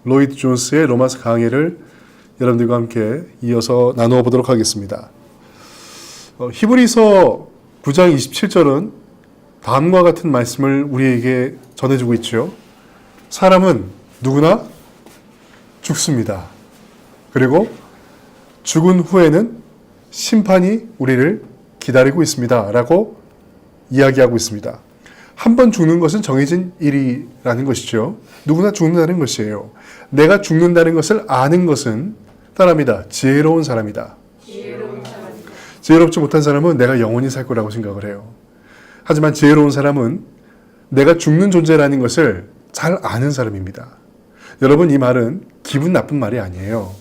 로이드 존스의 로마서 강해를 여러분들과 함께 이어서 나누어 보도록 하겠습니다. 히브리서 9장 27절은 다음과 같은 말씀을 우리에게 전해주고 있죠. 사람은 누구나 죽습니다. 그리고 죽은 후에는 심판이 우리를 기다리고 있습니다. 라고 이야기하고 있습니다. 한 번 죽는 것은 정해진 일이라는 것이죠. 누구나 죽는다는 것이에요. 내가 죽는다는 것을 아는 것은 사람이다. 지혜로운 사람이다. 지혜롭지 못한 사람은 내가 영원히 살 거라고 생각을 해요. 하지만 지혜로운 사람은 내가 죽는 존재라는 것을 잘 아는 사람입니다. 여러분, 이 말은 기분 나쁜 말이 아니에요.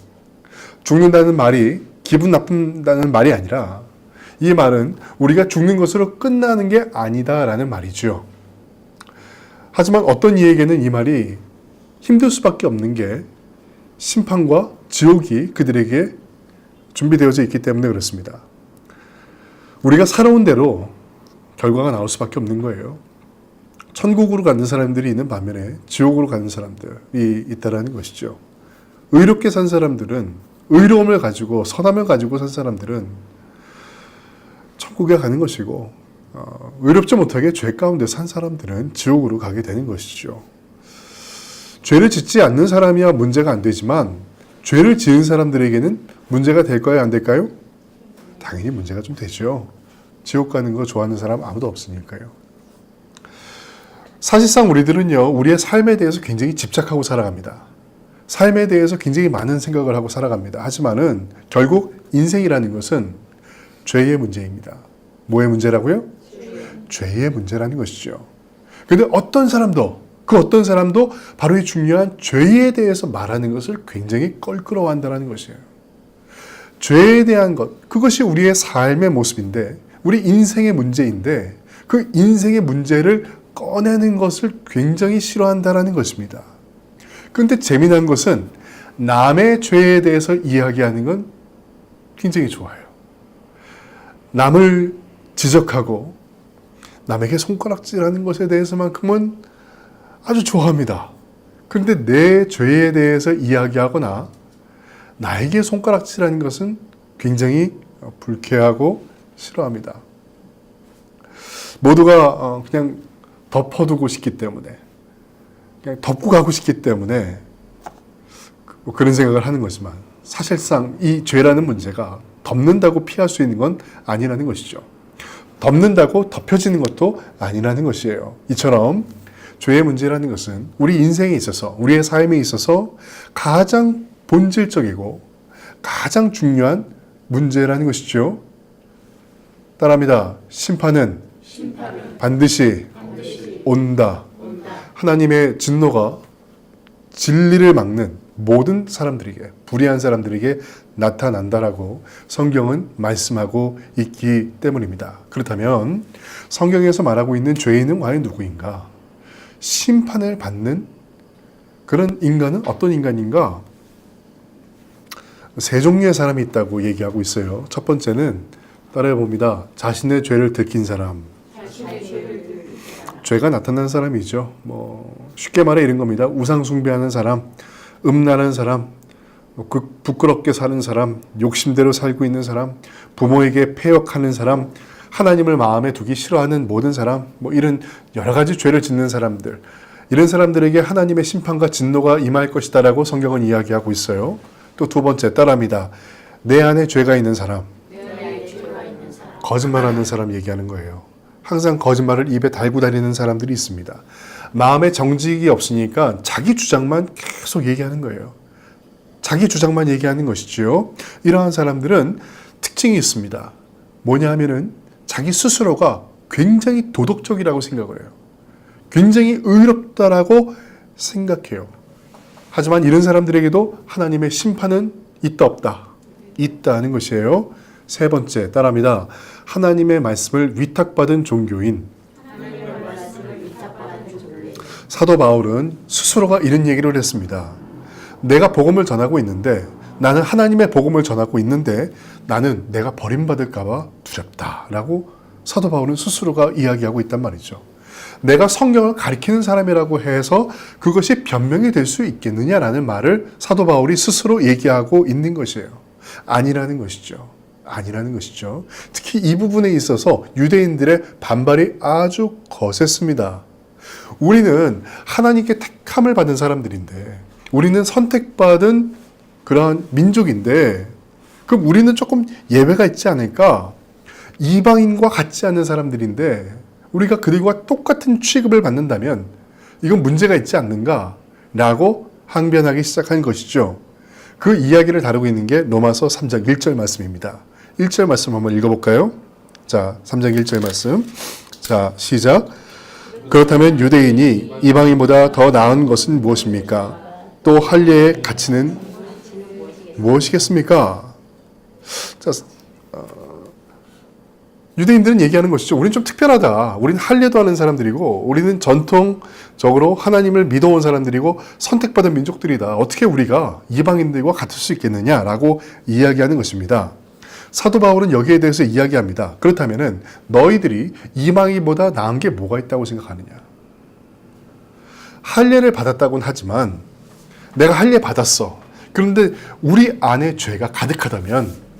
죽는다는 말이 기분 나쁜다는 말이 아니라 이 말은 우리가 죽는 것으로 끝나는 게 아니다라는 말이죠. 하지만 어떤 이에게는 이 말이 힘들 수밖에 없는 게 심판과 지옥이 그들에게 준비되어져 있기 때문에 그렇습니다. 우리가 살아온 대로 결과가 나올 수밖에 없는 거예요. 천국으로 가는 사람들이 있는 반면에 지옥으로 가는 사람들이 있다는 것이죠. 의롭게 산 사람들은, 의로움을 가지고 선함을 가지고 산 사람들은 천국에 가는 것이고, 의롭지 못하게 죄 가운데 산 사람들은 지옥으로 가게 되는 것이죠. 죄를 짓지 않는 사람이야 문제가 안 되지만 죄를 지은 사람들에게는 문제가 될까요? 안 될까요? 당연히 문제가 좀 되죠. 지옥 가는 거 좋아하는 사람 아무도 없으니까요. 사실상 우리들은요, 우리의 삶에 대해서 굉장히 집착하고 살아갑니다. 삶에 대해서 굉장히 많은 생각을 하고 살아갑니다. 하지만은 결국 인생이라는 것은 죄의 문제입니다. 뭐의 문제라고요? 죄의 문제라는 것이죠. 그런데 어떤 사람도 바로 이 중요한 죄에 대해서 말하는 것을 굉장히 껄끄러워한다는 것이에요. 죄에 대한 것, 그것이 우리의 삶의 모습인데, 우리 인생의 문제인데, 그 인생의 문제를 꺼내는 것을 굉장히 싫어한다는 것입니다. 그런데 재미난 것은 남의 죄에 대해서 이야기하는 건 굉장히 좋아요. 남을 지적하고 남에게 손가락질하는 것에 대해서만큼은 아주 좋아합니다. 그런데 내 죄에 대해서 이야기하거나 나에게 손가락질하는 것은 굉장히 불쾌하고 싫어합니다. 모두가 그냥 덮어두고 싶기 때문에, 그냥 덮고 가고 싶기 때문에 그런 생각을 하는 거지만 사실상 이 죄라는 문제가 덮는다고 피할 수 있는 건 아니라는 것이죠. 덮는다고 덮여지는 것도 아니라는 것이에요. 이처럼 죄의 문제라는 것은 우리 인생에 있어서, 우리의 삶에 있어서 가장 본질적이고 가장 중요한 문제라는 것이죠. 따라합니다. 심판은 반드시 온다. 하나님의 진노가 진리를 막는 모든 사람들에게, 불의한 사람들에게 나타난다라고 성경은 말씀하고 있기 때문입니다. 그렇다면 성경에서 말하고 있는 죄인은 과연 누구인가? 심판을 받는 그런 인간은 어떤 인간인가? 세 종류의 사람이 있다고 얘기하고 있어요. 첫 번째는 따라해 봅니다. 자신의 죄를 들킨 사람. 죄가 나타난 사람이죠. 쉽게 말해 이런 겁니다. 우상 숭배하는 사람, 음란한 사람, 부끄럽게 사는 사람, 욕심대로 살고 있는 사람, 부모에게 패역하는 사람, 하나님을 마음에 두기 싫어하는 모든 사람, 이런 여러 가지 죄를 짓는 사람들, 이런 사람들에게 하나님의 심판과 진노가 임할 것이다라고 성경은 이야기하고 있어요. 또 두 번째, 따라합니다. 내 안에 죄가 있는 사람, 거짓말하는 사람 얘기하는 거예요. 항상 거짓말을 입에 달고 다니는 사람들이 있습니다. 마음에 정직이 없으니까 자기 주장만 계속 얘기하는 거예요. 자기 주장만 얘기하는 것이지요. 이러한 사람들은 특징이 있습니다. 뭐냐 하면은 자기 스스로가 굉장히 도덕적이라고 생각을 해요. 굉장히 의롭다라고 생각해요. 하지만 이런 사람들에게도 하나님의 심판은 있다 없다? 있다는 것이에요. 세 번째, 따라합니다. 하나님의 말씀을 위탁받은 종교인. 사도 바울은 스스로가 이런 얘기를 했습니다. 내가 복음을 전하고 있는데, 나는 하나님의 복음을 전하고 있는데 나는 내가 버림받을까 봐 두렵다라고 사도 바울은 스스로가 이야기하고 있단 말이죠. 내가 성경을 가리키는 사람이라고 해서 그것이 변명이 될 수 있겠느냐라는 말을 사도 바울이 스스로 얘기하고 있는 것이에요. 아니라는 것이죠. 아니라는 것이죠. 특히 이 부분에 있어서 유대인들의 반발이 아주 거셌습니다. 우리는 하나님께 택함을 받은 사람들인데, 우리는 선택받은 그러한 민족인데, 그럼 우리는 조금 예외가 있지 않을까? 이방인과 같지 않은 사람들인데 우리가 그들과 똑같은 취급을 받는다면 이건 문제가 있지 않는가? 라고 항변하기 시작한 것이죠. 그 이야기를 다루고 있는 게 로마서 3장 1절 말씀입니다. 1절 말씀 한번 읽어볼까요? 자, 3장 1절 말씀. 자, 시작. 그렇다면 유대인이 이방인보다 더 나은 것은 무엇입니까? 또 할례의 가치는 무엇이겠습니까? 자, 유대인들은 얘기하는 것이죠. 우리는 좀 특별하다. 우리는 할례도 하는 사람들이고, 우리는 전통적으로 하나님을 믿어온 사람들이고 선택받은 민족들이다. 어떻게 우리가 이방인들과 같을 수 있겠느냐라고 이야기하는 것입니다. 사도 바울은 여기에 대해서 이야기합니다. 그렇다면은 너희들이 이방인보다 나은 게 뭐가 있다고 생각하느냐? 할례를 받았다고는 하지만 내가 할례 받았어. 그런데 우리 안에 죄가 가득하다면,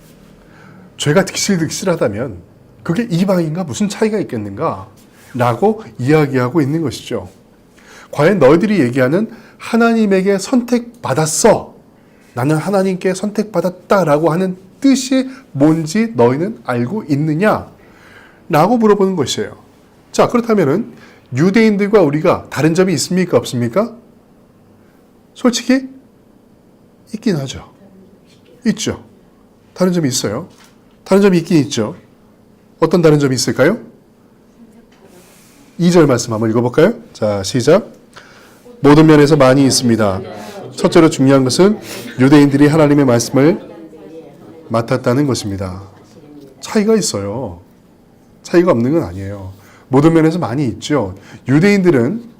죄가 득실득실하다면 그게 이방인과 무슨 차이가 있겠는가? 라고 이야기하고 있는 것이죠. 과연 너희들이 얘기하는 하나님에게 선택받았어, 나는 하나님께 선택받았다라고 하는 뜻이 뭔지 너희는 알고 있느냐? 라고 물어보는 것이에요. 자, 그렇다면은 유대인들과 우리가 다른 점이 있습니까? 없습니까? 솔직히 있긴 하죠. 있죠. 다른 점이 있어요. 다른 점이 있긴 있죠. 어떤 다른 점이 있을까요? 2절 말씀 한번 읽어볼까요? 자, 시작. 모든 면에서 많이 있습니다. 첫째로 중요한 것은 유대인들이 하나님의 말씀을 맡았다는 것입니다. 차이가 있어요. 차이가 없는 건 아니에요. 모든 면에서 많이 있죠. 유대인들은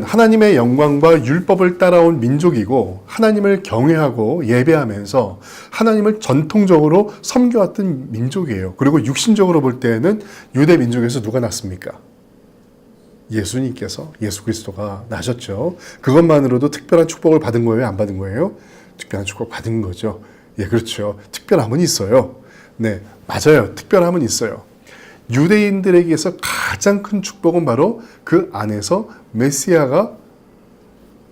하나님의 영광과 율법을 따라온 민족이고, 하나님을 경외하고 예배하면서 하나님을 전통적으로 섬겨왔던 민족이에요. 그리고 육신적으로 볼 때에는 유대 민족에서 누가 났습니까? 예수님께서, 예수 그리스도가 나셨죠. 그것만으로도 특별한 축복을 받은 거예요? 안 받은 거예요? 특별한 축복 받은 거죠. 예, 그렇죠. 특별함은 있어요. 네, 맞아요. 특별함은 있어요. 유대인들에게서 가장 큰 축복은 바로 그 안에서 메시아가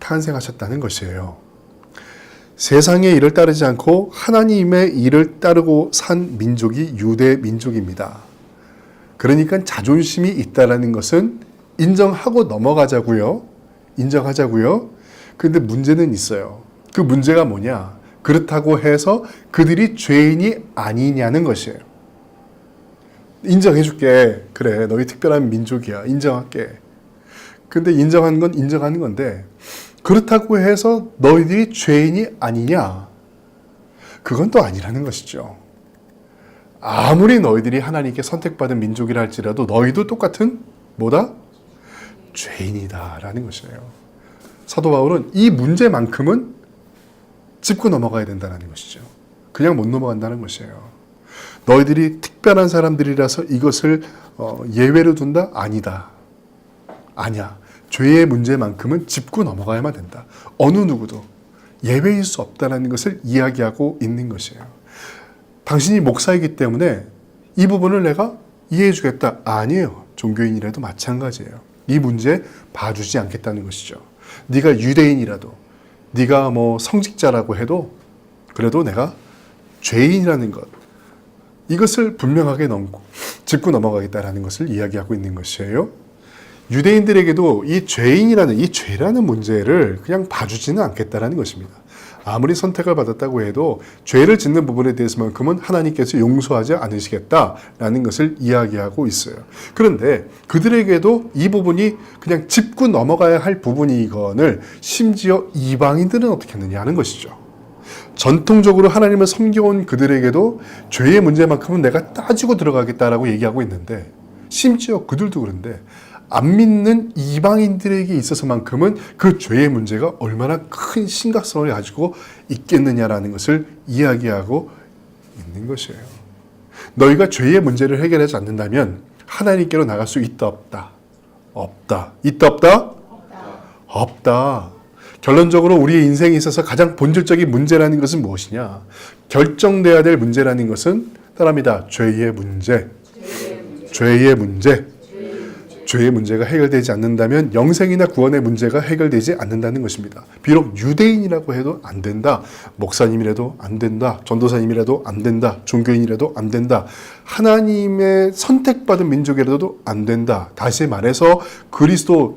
탄생하셨다는 것이에요. 세상의 일을 따르지 않고 하나님의 일을 따르고 산 민족이 유대 민족입니다. 그러니까 자존심이 있다라는 것은 인정하고 넘어가자고요. 인정하자고요. 그런데 문제는 있어요. 그 문제가 뭐냐? 그렇다고 해서 그들이 죄인이 아니냐는 것이에요. 인정해줄게. 그래, 너희 특별한 민족이야. 인정할게. 근데 인정한 건 인정하는 건데, 그렇다고 해서 너희들이 죄인이 아니냐? 그건 또 아니라는 것이죠. 아무리 너희들이 하나님께 선택받은 민족이라 할지라도 너희도 똑같은 뭐다? 죄인이다라는 것이에요. 사도 바울은 이 문제만큼은 짚고 넘어가야 된다는 것이죠. 그냥 못 넘어간다는 것이에요. 너희들이 특별한 사람들이라서 이것을 예외로 둔다? 아니다. 아니야. 죄의 문제만큼은 짚고 넘어가야만 된다. 어느 누구도 예외일 수 없다는 것을 이야기하고 있는 것이에요. 당신이 목사이기 때문에 이 부분을 내가 이해해 주겠다. 아니에요. 종교인이라도 마찬가지예요. 이 문제 봐주지 않겠다는 것이죠. 네가 유대인이라도, 네가 뭐 성직자라고 해도 그래도 내가 죄인이라는 것, 이것을 분명하게 짚고 넘어가겠다라는 것을 이야기하고 있는 것이에요. 유대인들에게도 이 죄인이라는, 이 죄라는 문제를 그냥 봐주지는 않겠다라는 것입니다. 아무리 선택을 받았다고 해도 죄를 짓는 부분에 대해서만큼은 하나님께서 용서하지 않으시겠다라는 것을 이야기하고 있어요. 그런데 그들에게도 이 부분이 그냥 짚고 넘어가야 할 부분이거늘 심지어 이방인들은 어떻게 했느냐 하는 것이죠. 전통적으로 하나님을 섬겨온 그들에게도 죄의 문제만큼은 내가 따지고 들어가겠다라고 얘기하고 있는데, 심지어 그들도 그런데 안 믿는 이방인들에게 있어서만큼은 그 죄의 문제가 얼마나 큰 심각성을 가지고 있겠느냐라는 것을 이야기하고 있는 것이에요. 너희가 죄의 문제를 해결하지 않는다면 하나님께로 나갈 수 있다 없다? 없다. 있다 없다? 없다. 결론적으로 우리의 인생에 있어서 가장 본질적인 문제라는 것은 무엇이냐? 결정돼야 될 문제라는 것은 따라합니다. 죄의 문제. 죄의 문제. 죄의 문제가 해결되지 않는다면 영생이나 구원의 문제가 해결되지 않는다는 것입니다. 비록 유대인이라고 해도 안 된다. 목사님이라도 안 된다. 전도사님이라도 안 된다. 종교인이라도 안 된다. 하나님의 선택받은 민족이라도 안 된다. 다시 말해서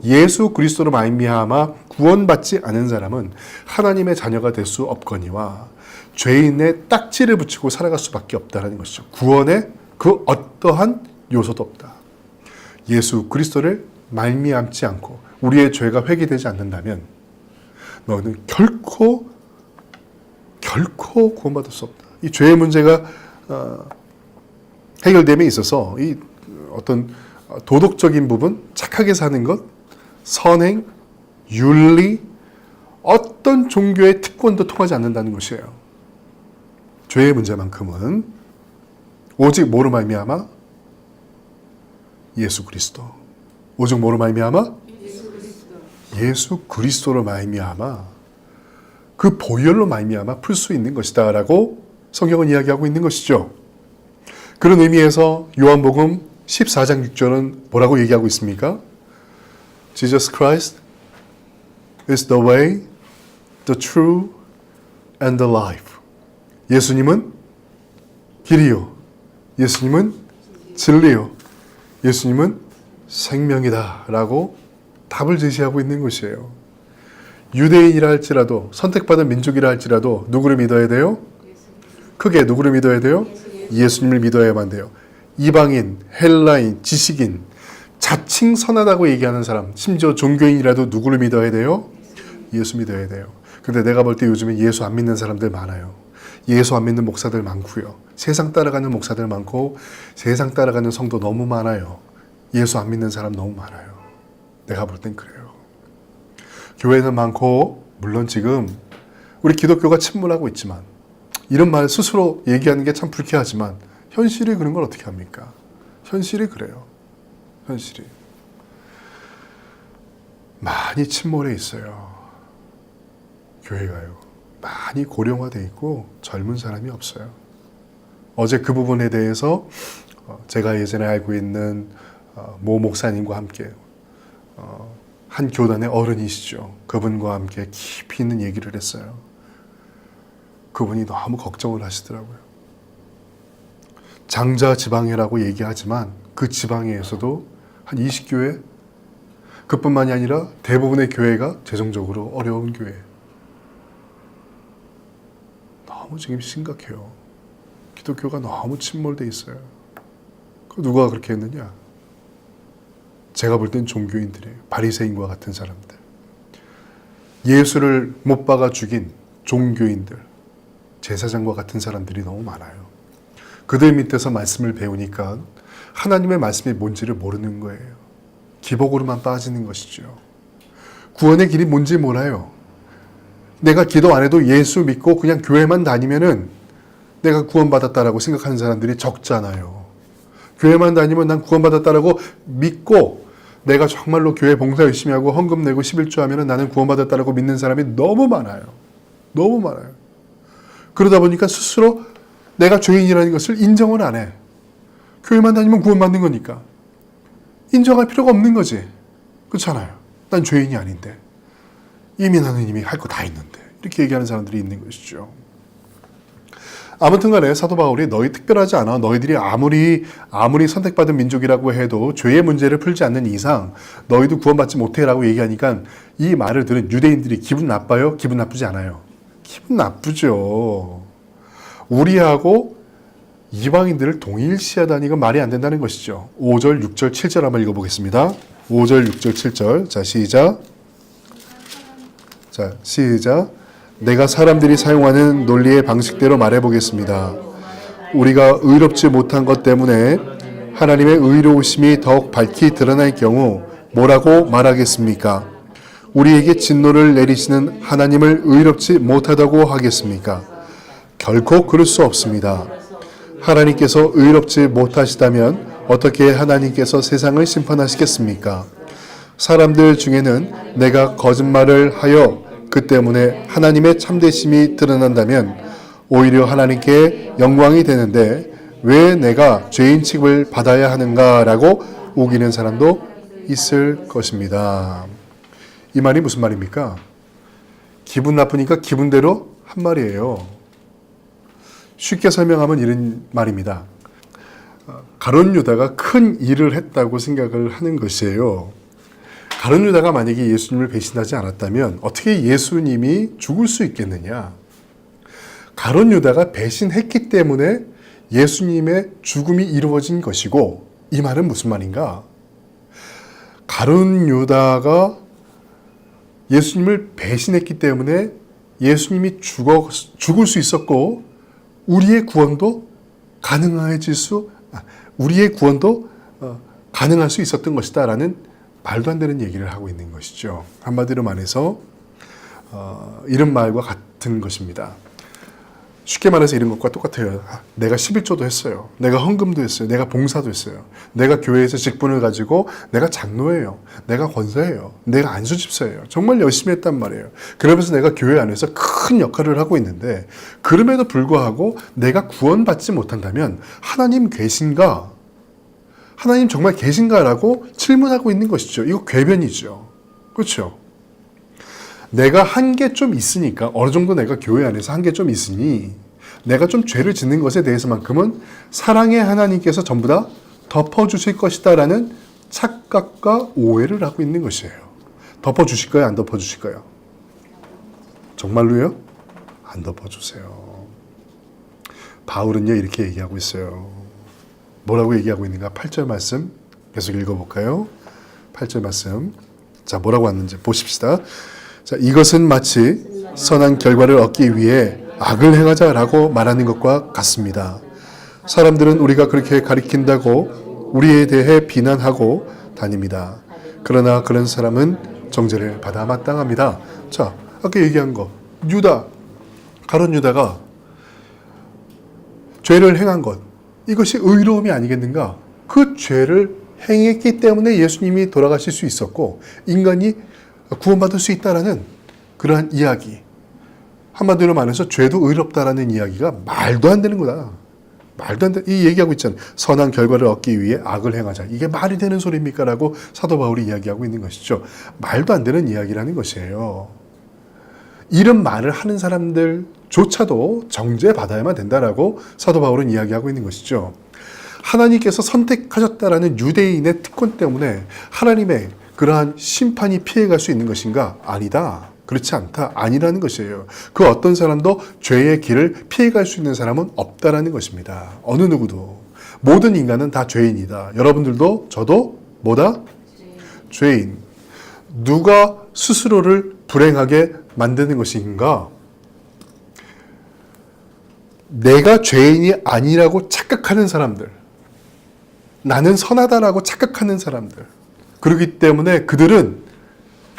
예수 그리스도로 말미암아 구원받지 않은 사람은 하나님의 자녀가 될 수 없거니와 죄인의 딱지를 붙이고 살아갈 수밖에 없다는 것이죠. 구원의 그 어떠한 요소도 없다. 예수 그리스도를 말미암지 않고 우리의 죄가 회개되지 않는다면 너는 결코 구원받을 수 없다. 이 죄의 문제가 해결됨에 있어서 이 어떤 도덕적인 부분, 착하게 사는 것, 선행, 윤리, 어떤 종교의 특권도 통하지 않는다는 것이에요. 죄의 문제만큼은 오직 뭐로 말미암아? 예수 그리스도. 오직 뭐로 말미암아? 예수 그리스도로 말미암아 그 보혈로 말미암아 풀 수 있는 것이다라고 성경은 이야기하고 있는 것이죠. 그런 의미에서 요한복음 14장 6절은 뭐라고 얘기하고 있습니까? Jesus Christ is the way, the truth, and the life. 예수님은 길이요. 예수님은 진리요. 예수님은 생명이다 라고 답을 제시하고 있는 것이에요. 유대인이라 할지라도 선택받은 민족이라 할지라도 누구를 믿어야 돼요? 크게 누구를 믿어야 돼요? 예수님을 믿어야만 돼요. 이방인, 헬라인, 지식인, 자칭 선하다고 얘기하는 사람, 심지어 종교인이라도 누구를 믿어야 돼요? 예수 믿어야 돼요. 근데 내가 볼 때 요즘에 예수 안 믿는 사람들 많아요. 예수 안 믿는 목사들 많고요. 세상 따라가는 목사들 많고 세상 따라가는 성도 너무 많아요. 예수 안 믿는 사람 너무 많아요. 내가 볼 땐 그래요. 교회는 많고 물론 지금 우리 기독교가 침몰하고 있지만 이런 말 스스로 얘기하는 게 참 불쾌하지만 현실이 그런 걸 어떻게 합니까? 현실이 그래요. 현실이. 많이 침몰해 있어요. 교회가요. 많이 고령화되어 있고 젊은 사람이 없어요. 어제 그 부분에 대해서 제가 예전에 알고 있는 모 목사님과 함께 한 교단의 어른이시죠. 그분과 함께 깊이 있는 얘기를 했어요. 그분이 너무 걱정을 하시더라고요. 장자 지방이라고 얘기하지만 그 지방에서도 한 20교회 그뿐만이 아니라 대부분의 교회가 재정적으로 어려운 교회. 너무 지금 심각해요. 기독교가 너무 침몰돼 있어요. 누가 그렇게 했느냐? 제가 볼 땐 종교인들이에요. 바리새인과 같은 사람들. 예수를 못 박아 죽인 종교인들, 제사장과 같은 사람들이 너무 많아요. 그들 밑에서 말씀을 배우니까 하나님의 말씀이 뭔지를 모르는 거예요. 기복으로만 빠지는 것이죠. 구원의 길이 뭔지 몰라요. 내가 기도 안 해도 예수 믿고 그냥 교회만 다니면은 내가 구원받았다라고 생각하는 사람들이 적잖아요. 교회만 다니면 난 구원받았다라고 믿고 내가 정말로 교회 봉사 열심히 하고 헌금 내고 11조 하면은 나는 구원받았다라고 믿는 사람이 너무 많아요. 너무 많아요. 그러다 보니까 스스로 내가 죄인이라는 것을 인정을 안 해. 교회만 다니면 구원받는 거니까. 인정할 필요가 없는 거지. 그렇잖아요. 난 죄인이 아닌데. 이미 나는 이미 할 거 다 있는데. 이렇게 얘기하는 사람들이 있는 것이죠. 아무튼 간에 사도 바울이 너희 특별하지 않아. 너희들이 아무리 선택받은 민족이라고 해도 죄의 문제를 풀지 않는 이상 너희도 구원받지 못해라고 얘기하니까 이 말을 들은 유대인들이 기분 나빠요? 기분 나쁘지 않아요? 기분 나쁘죠. 우리하고 이방인들을 동일시하다니 이건 말이 안 된다는 것이죠. 5절, 6절, 7절 한번 읽어보겠습니다. 5절, 6절, 7절. 자, 시작. 내가 사람들이 사용하는 논리의 방식대로 말해보겠습니다. 우리가 의롭지 못한 것 때문에 하나님의 의로우심이 더욱 밝히 드러날 경우 뭐라고 말하겠습니까? 우리에게 진노를 내리시는 하나님을 의롭지 못하다고 하겠습니까? 결코 그럴 수 없습니다. 하나님께서 의롭지 못하시다면 어떻게 하나님께서 세상을 심판하시겠습니까? 사람들 중에는 내가 거짓말을 하여 그 때문에 하나님의 참되심이 드러난다면 오히려 하나님께 영광이 되는데 왜 내가 죄인 취급을 받아야 하는가라고 우기는 사람도 있을 것입니다. 이 말이 무슨 말입니까? 기분 나쁘니까 기분대로 한 말이에요. 쉽게 설명하면 이런 말입니다. 가룟 유다가 큰 일을 했다고 생각을 하는 것이에요. 가룟 유다가 만약에 예수님을 배신하지 않았다면 어떻게 예수님이 죽을 수 있겠느냐? 가룟 유다가 배신했기 때문에 예수님의 죽음이 이루어진 것이고, 이 말은 무슨 말인가? 가룟 유다가 예수님을 배신했기 때문에 예수님이 죽을 수 있었고 우리의 구원도 가능할 수 있었던 것이다라는 말도 안 되는 얘기를 하고 있는 것이죠. 한마디로 말해서 이런 말과 같은 것입니다. 쉽게 말해서 이런 것과 똑같아요. 내가 11조도 했어요. 내가 헌금도 했어요. 내가 봉사도 했어요. 내가 교회에서 직분을 가지고 내가 장로예요. 내가 권사예요. 내가 안수집사예요. 정말 열심히 했단 말이에요. 그러면서 내가 교회 안에서 큰 역할을 하고 있는데 그럼에도 불구하고 내가 구원받지 못한다면 하나님 계신가? 하나님 정말 계신가라고 질문하고 있는 것이죠. 이거 궤변이죠. 그렇죠? 내가 한 게 좀 있으니까 어느 정도 내가 교회 안에서 한 게 좀 있으니 내가 좀 죄를 짓는 것에 대해서만큼은 사랑의 하나님께서 전부 다 덮어주실 것이다 라는 착각과 오해를 하고 있는 것이에요. 덮어주실까요? 안 덮어주실까요? 정말로요? 안 덮어주세요. 바울은요 이렇게 얘기하고 있어요. 뭐라고 얘기하고 있는가? 8절 말씀 계속 읽어볼까요? 8절 말씀. 자, 뭐라고 왔는지 보십시다. 자, 이것은 마치 선한 결과를 얻기 위해 악을 행하자라고 말하는 것과 같습니다. 사람들은 우리가 그렇게 가리킨다고 우리에 대해 비난하고 다닙니다. 그러나 그런 사람은 정죄를 받아 마땅합니다. 자, 아까 얘기한 거 가룟 유다가 죄를 행한 것, 이것이 의로움이 아니겠는가? 그 죄를 행했기 때문에 예수님이 돌아가실 수 있었고 인간이 구원받을 수 있다라는 그러한 이야기. 한마디로 말해서 죄도 의롭다라는 이야기가 말도 안 되는 거다. 말도 안 돼. 이 얘기하고 있잖아요. 선한 결과를 얻기 위해 악을 행하자. 이게 말이 되는 소리입니까? 라고 사도 바울이 이야기하고 있는 것이죠. 말도 안 되는 이야기라는 것이에요. 이런 말을 하는 사람들조차도 정죄받아야만 된다라고 사도 바울은 이야기하고 있는 것이죠. 하나님께서 선택하셨다라는 유대인의 특권 때문에 하나님의 그러한 심판이 피해갈 수 있는 것인가? 아니다. 그렇지 않다. 아니라는 것이에요. 그 어떤 사람도 죄의 길을 피해갈 수 있는 사람은 없다라는 것입니다. 어느 누구도. 모든 인간은 다 죄인이다. 여러분들도 저도 뭐다? 죄인. 누가 스스로를 불행하게 만드는 것인가? 내가 죄인이 아니라고 착각하는 사람들. 나는 선하다라고 착각하는 사람들. 그렇기 때문에 그들은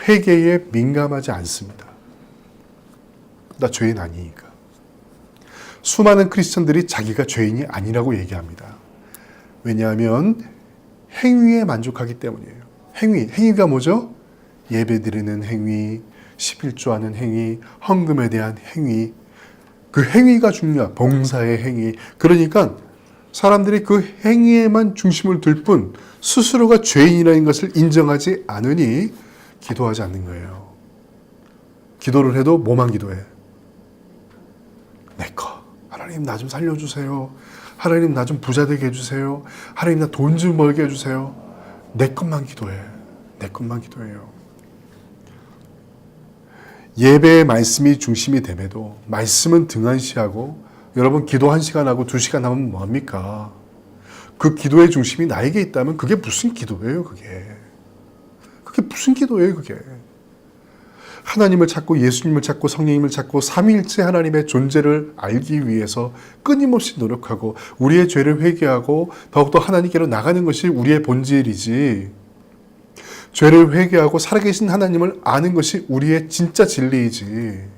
회개에 민감하지 않습니다. 나 죄인 아니니까. 수많은 크리스천들이 자기가 죄인이 아니라고 얘기합니다. 왜냐하면 행위에 만족하기 때문이에요. 행위가 뭐죠? 예배드리는 행위, 11조하는 행위, 헌금에 대한 행위. 그 행위가 중요한 봉사의 행위. 그러니까 사람들이 그 행위에만 중심을 둘 뿐 스스로가 죄인이라는 것을 인정하지 않으니 기도하지 않는 거예요. 기도를 해도 뭐만 기도해? 내 거. 하나님 나 좀 살려주세요. 하나님 나 좀 부자 되게 해주세요. 하나님 나 돈 좀 벌게 해주세요. 내 것만 기도해. 내 것만 기도해요. 예배의 말씀이 중심이 됨에도 말씀은 등한시하고 여러분 기도 1시간 하고 2시간 하면 뭐합니까? 그 기도의 중심이 나에게 있다면 그게 무슨 기도예요, 그게. 그게 무슨 기도예요, 그게. 하나님을 찾고 예수님을 찾고 성령님을 찾고 삼위일체 하나님의 존재를 알기 위해서 끊임없이 노력하고 우리의 죄를 회개하고 더욱더 하나님께로 나가는 것이 우리의 본질이지. 죄를 회개하고 살아계신 하나님을 아는 것이 우리의 진짜 진리이지.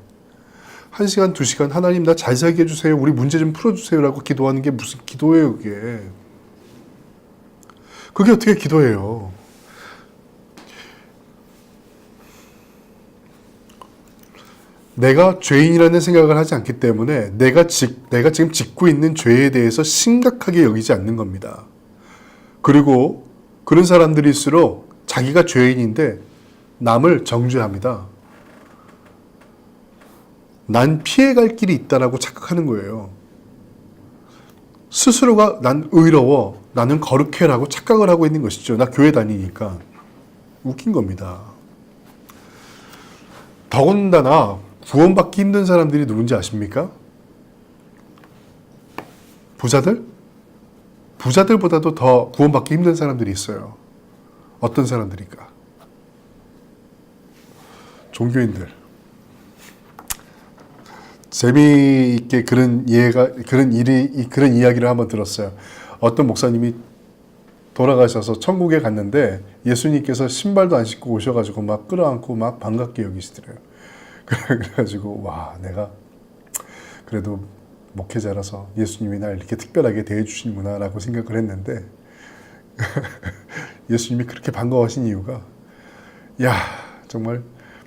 1시간, 2시간 하나님 나 잘 살게 해주세요. 우리 문제 좀 풀어주세요 라고 기도하는 게 무슨 기도예요 그게. 그게 어떻게 기도예요? 내가 죄인이라는 생각을 하지 않기 때문에 내가 지금 짓고 있는 죄에 대해서 심각하게 여기지 않는 겁니다. 그리고 그런 사람들일수록 자기가 죄인인데 남을 정죄합니다. 난 피해갈 길이 있다라고 착각하는 거예요. 스스로가 난 의로워, 나는 거룩해라고 착각을 하고 있는 것이죠. 나 교회 다니니까. 웃긴 겁니다. 더군다나 구원받기 힘든 사람들이 누군지 아십니까? 부자들? 부자들보다도 더 구원받기 힘든 사람들이 있어요. 어떤 사람들일까? 종교인들. 재미있게 그런 이야기를 한번 들었어요. 어떤 목사님이 돌아가셔서 천국에 갔는데 예수님께서 신발도 안 신고 오셔가지고 막 끌어안고 막 반갑게 여기시더래요. 그래가지고 와, 내가 그래도 목회자라서 예수님이 날 이렇게 특별하게 대해주시는구나 라고 생각을 했는데 예수님이 그렇게 반가워하신 이유가, 야, 정말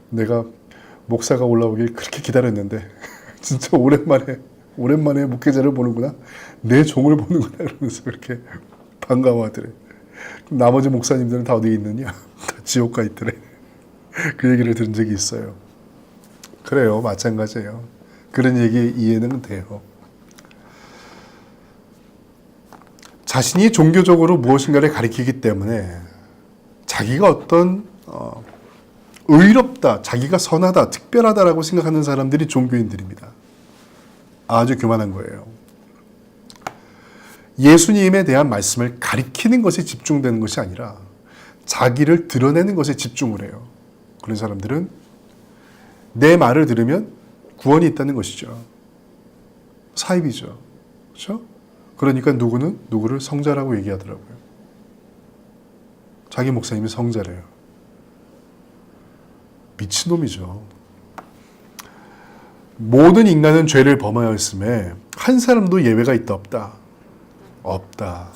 내가 목사가 올라오길 그렇게 기다렸는데 진짜 오랜만에 목회자를 보는구나, 내 종을 보는구나, 그러면서 그렇게 반가워하더래. 나머지 목사님들은 다 어디 있느냐? 다 지옥 가 있더래. 그 얘기를 들은 적이 있어요. 그래요, 마찬가지예요. 그런 얘기 이해는 돼요. 자신이 종교적으로 무엇인가를 가리키기 때문에 자기가 어떤 의롭다, 자기가 선하다, 특별하다라고 생각하는 사람들이 종교인들입니다. 아주 교만한 거예요. 예수님에 대한 말씀을 가리키는 것에 집중되는 것이 아니라 자기를 드러내는 것에 집중을 해요. 그런 사람들은 내 말을 들으면 구원이 있다는 것이죠. 사입이죠. 그렇죠? 그러니까 누구는 누구를 성자라고 얘기하더라고요. 자기 목사님이 성자래요. 미친놈이죠. 모든 인간은 죄를 범하였음에 한 사람도 예외가 있다 없다? 없다.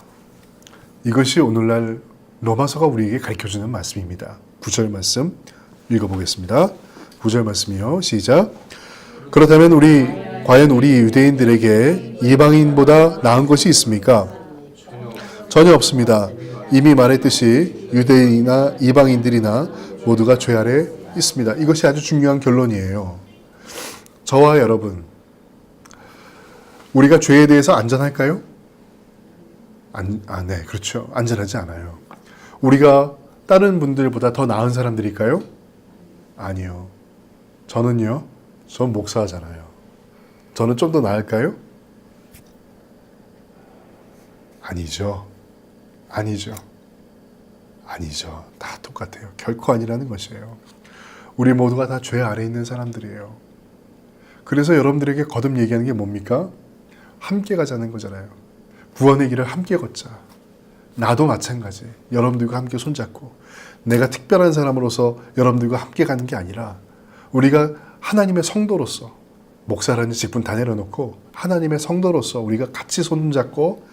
이것이 오늘날 로마서가 우리에게 가르쳐주는 말씀입니다. 9절 말씀 읽어보겠습니다. 9절 말씀이요. 시작. 그렇다면 과연 우리 유대인들에게 이방인보다 나은 것이 있습니까? 전혀 없습니다. 이미 말했듯이 유대인이나 이방인들이나 모두가 죄 아래 있습니다. 이것이 아주 중요한 결론이에요. 저와 여러분, 우리가 죄에 대해서 안전할까요? 네, 그렇죠. 안전하지 않아요. 우리가 다른 분들보다 더 나은 사람들일까요? 아니요. 저는요, 전 목사잖아요. 저는 좀 더 나을까요? 아니죠. 다 똑같아요. 결코 아니라는 것이에요. 우리 모두가 다 죄 아래 있는 사람들이에요. 그래서 여러분들에게 거듭 얘기하는 게 뭡니까? 함께 가자는 거잖아요. 구원의 길을 함께 걷자. 나도 마찬가지. 여러분들과 함께 손잡고 내가 특별한 사람으로서 여러분들과 함께 가는 게 아니라 우리가 하나님의 성도로서, 목사라는 직분 다 내려놓고 하나님의 성도로서 우리가 같이 손잡고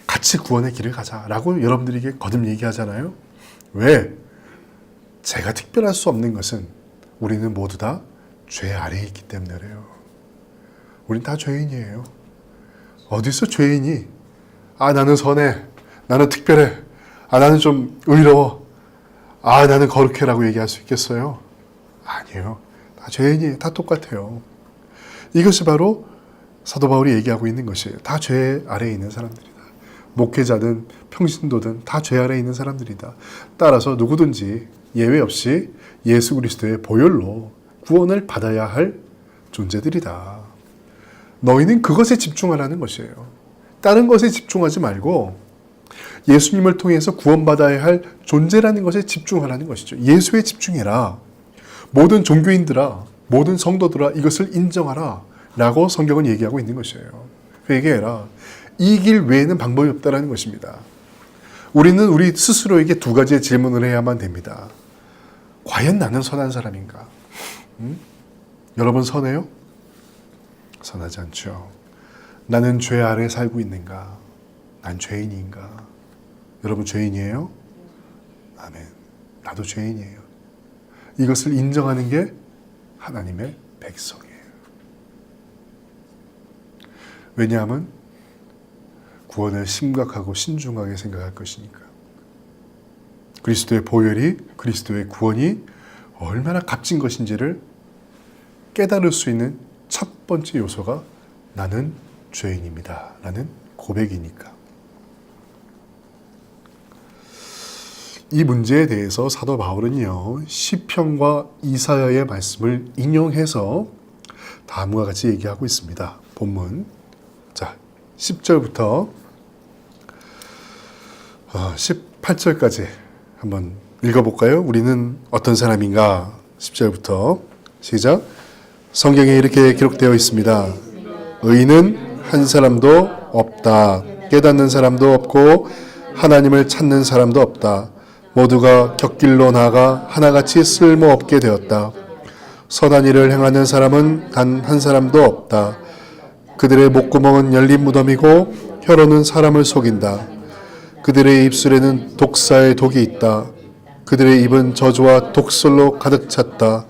같이 구원의 길을 가자라고 여러분들에게 거듭 얘기하잖아요. 왜? 제가 특별할 수 없는 것은 우리는 모두 다 죄 아래에 있기 때문에 그래요. 우린 다 죄인이에요. 어디서 죄인이 나는 선해, 나는 특별해, 나는 좀 의로워, 나는 거룩해라고 얘기할 수 있겠어요? 아니에요. 다 죄인이에요. 다 똑같아요. 이것이 바로 사도 바울이 얘기하고 있는 것이에요. 다 죄 아래에 있는 사람들이다. 목회자든 평신도든 다 죄 아래에 있는 사람들이다. 따라서 누구든지 예외 없이 예수 그리스도의 보혈로 구원을 받아야 할 존재들이다. 너희는 그것에 집중하라는 것이에요. 다른 것에 집중하지 말고 예수님을 통해서 구원받아야 할 존재라는 것에 집중하라는 것이죠. 예수에 집중해라. 모든 종교인들아, 모든 성도들아, 이것을 인정하라 라고 성경은 얘기하고 있는 것이에요. 회개해라. 이 길 외에는 방법이 없다는 것입니다. 우리는 우리 스스로에게 두 가지의 질문을 해야만 됩니다. 과연 나는 선한 사람인가? 여러분 선해요? 선하지 않죠. 나는 죄 아래 살고 있는가? 난 죄인인가? 여러분 죄인이에요? 아멘. 나도 죄인이에요. 이것을 인정하는 게 하나님의 백성이에요. 왜냐하면 구원을 심각하고 신중하게 생각할 것이니까. 그리스도의 보혈이, 그리스도의 구원이 얼마나 값진 것인지를 깨달을 수 있는 첫 번째 요소가 나는 죄인입니다 라는 고백이니까. 이 문제에 대해서 사도 바울은요, 시편과 이사야의 말씀을 인용해서 다음과 같이 얘기하고 있습니다. 본문. 자, 10절부터 18절까지 한번 읽어볼까요? 우리는 어떤 사람인가? 10절부터 시작. 성경에 이렇게 기록되어 있습니다. 의인은 한 사람도 없다. 깨닫는 사람도 없고 하나님을 찾는 사람도 없다. 모두가 곁길로 나아가 하나같이 쓸모없게 되었다. 선한 일을 행하는 사람은 단 한 사람도 없다. 그들의 목구멍은 열린 무덤이고 혀로는 사람을 속인다. 그들의 입술에는 독사의 독이 있다. 그들의 입은 저주와 독설로 가득 찼다.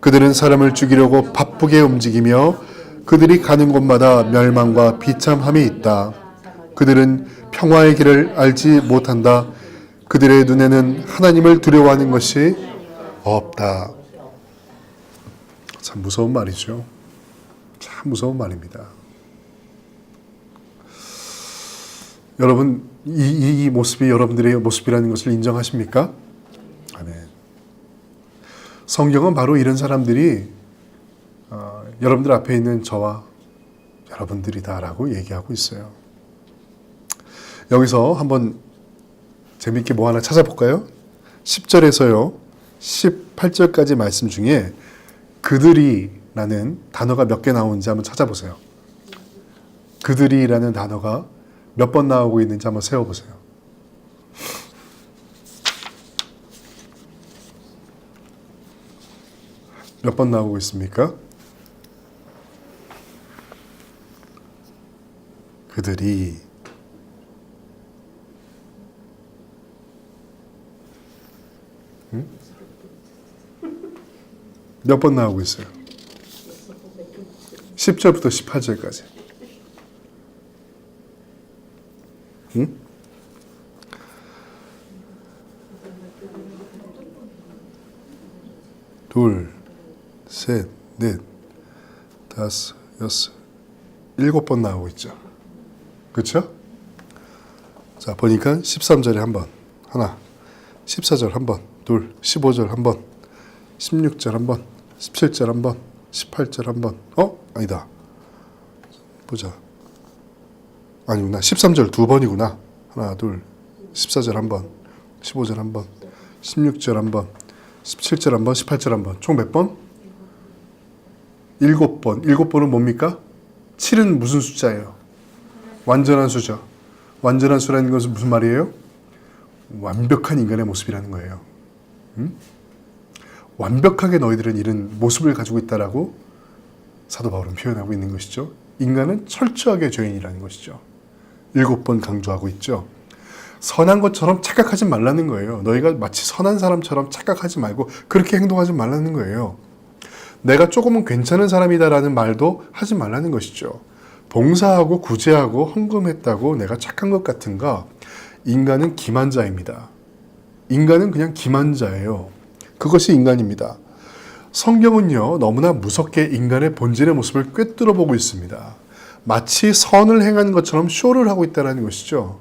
그들은 사람을 죽이려고 바쁘게 움직이며 그들이 가는 곳마다 멸망과 비참함이 있다. 그들은 평화의 길을 알지 못한다. 그들의 눈에는 하나님을 두려워하는 것이 없다. 참 무서운 말이죠. 참 무서운 말입니다. 여러분, 이 모습이 여러분들의 모습이라는 것을 인정하십니까? 아멘. 성경은 바로 이런 사람들이 여러분들 앞에 있는 저와 여러분들이다라고 얘기하고 있어요. 여기서 한번 재밌게 뭐 하나 찾아볼까요? 10절에서요 18절까지 말씀 중에 그들이라는 단어가 몇 개 나오는지 한번 찾아보세요. 그들이라는 단어가 몇 번 나오고 있는지 한번 세어보세요. 몇 번 나오고 있습니까? 그들이 몇 번 나오고 있어요? 10절부터 18절까지. 응? 둘, 셋, 넷, 다섯, 여섯, 7번 나오고 있죠. 그렇죠? 자, 보니까 13절에 한 번, 하나, 14절 한 번, 둘, 15절 한 번, 16절 한 번, 17절 한 번, 18절 한 번. 아니다. 보자. 아니구나. 13절 두 번이구나. 하나, 둘, 14절 한 번, 15절 한 번, 16절 한 번, 17절 한 번, 18절 한 번. 총 몇 번? 7번. 7번은 뭡니까? 7은 무슨 숫자예요? 완전한 수죠. 완전한 수라는 것은 무슨 말이에요? 완벽한 인간의 모습이라는 거예요. 완벽하게 너희들은 이런 모습을 가지고 있다라고 사도 바울은 표현하고 있는 것이죠. 인간은 철저하게 죄인이라는 것이죠. 7번 강조하고 있죠. 선한 것처럼 착각하지 말라는 거예요. 너희가 마치 선한 사람처럼 착각하지 말고 그렇게 행동하지 말라는 거예요. 내가 조금은 괜찮은 사람이다라는 말도 하지 말라는 것이죠. 봉사하고 구제하고 헌금했다고 내가 착한 것 같은가? 인간은 기만자입니다. 인간은 그냥 기만자예요. 그것이 인간입니다. 성경은요, 너무나 무섭게 인간의 본질의 모습을 꿰뚫어 보고 있습니다. 마치 선을 행하는 것처럼 쇼를 하고 있다는 것이죠.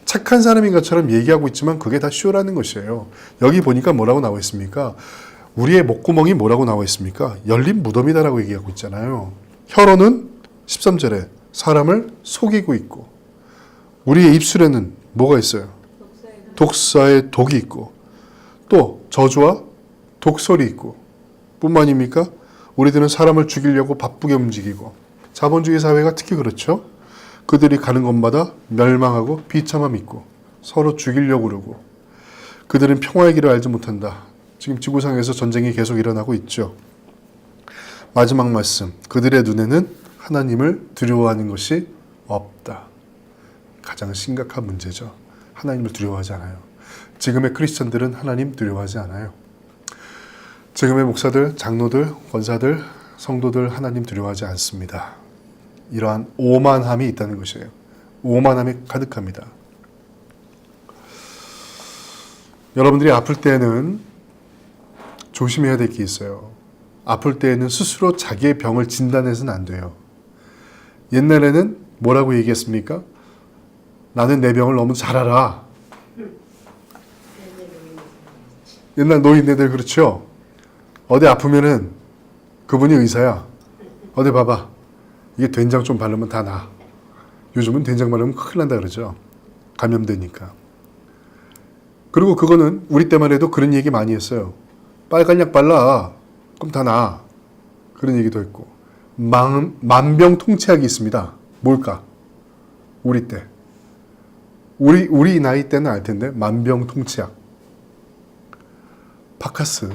착한 사람인 것처럼 얘기하고 있지만 그게 다 쇼라는 것이에요. 여기 보니까 뭐라고 나와 있습니까? 우리의 목구멍이 뭐라고 나와 있습니까? 열린 무덤이다라고 얘기하고 있잖아요. 혀로는 13절에 사람을 속이고 있고, 우리의 입술에는 뭐가 있어요? 독사의 독이 있고, 또 저주와 독설이 있고, 뿐만입니까? 우리들은 사람을 죽이려고 바쁘게 움직이고, 자본주의 사회가 특히 그렇죠. 그들이 가는 곳마다 멸망하고 비참함이 있고 서로 죽이려고 그러고, 그들은 평화의 길을 알지 못한다. 지금 지구상에서 전쟁이 계속 일어나고 있죠. 마지막 말씀, 그들의 눈에는 하나님을 두려워하는 것이 없다. 가장 심각한 문제죠. 하나님을 두려워하지 않아요. 지금의 크리스천들은 하나님 두려워하지 않아요. 지금의 목사들, 장로들, 권사들, 성도들 하나님 두려워하지 않습니다. 이러한 오만함이 있다는 것이에요. 오만함이 가득합니다. 여러분들이 아플 때는 조심해야 될 게 있어요. 아플 때에는 스스로 자기의 병을 진단해서는 안 돼요. 옛날에는 뭐라고 얘기했습니까? 나는 내 병을 너무 잘 알아. 옛날 노인네들 그렇죠? 어디 아프면은 그분이 의사야. 어디 봐봐. 이게 된장 좀 바르면 다 나. 요즘은 된장 바르면 큰일 난다 그러죠. 감염되니까. 그리고 그거는 우리 때만 해도 그런 얘기 많이 했어요. 빨간 약 발라. 그럼 다 나. 그런 얘기도 했고. 만병통치약이 있습니다. 뭘까? 우리 때. 우리 나이 때는 알 텐데 만병통치약. 파카스.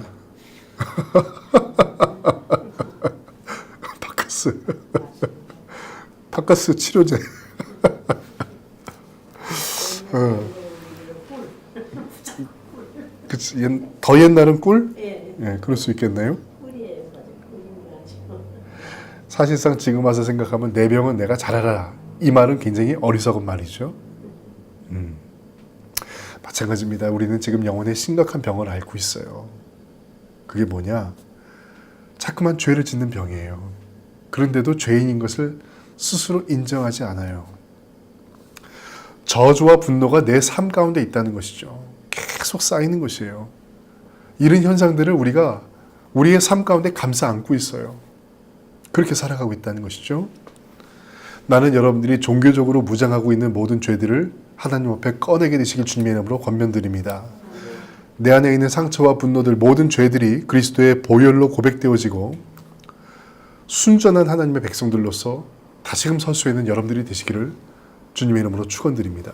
파카스 치료제. 그치. 더 옛날은 꿀? 예, 그럴 수 있겠네요. 사실상 지금 와서 생각하면 내 병은 내가 잘 알아. 이 말은 굉장히 어리석은 말이죠. 마찬가지입니다. 우리는 지금 영혼의 심각한 병을 앓고 있어요. 그게 뭐냐? 자꾸만 죄를 짓는 병이에요. 그런데도 죄인인 것을 스스로 인정하지 않아요. 저주와 분노가 내 삶 가운데 있다는 것이죠. 계속 쌓이는 것이에요. 이런 현상들을 우리가 우리의 삶 가운데 감싸 안고 있어요. 그렇게 살아가고 있다는 것이죠. 나는 여러분들이 종교적으로 무장하고 있는 모든 죄들을 하나님 앞에 꺼내게 되시길 주님의 이름으로 권면드립니다. 내 안에 있는 상처와 분노들 모든 죄들이 그리스도의 보혈로 고백되어지고 순전한 하나님의 백성들로서 다시금 설 수 있는 여러분들이 되시기를 주님의 이름으로 축원드립니다.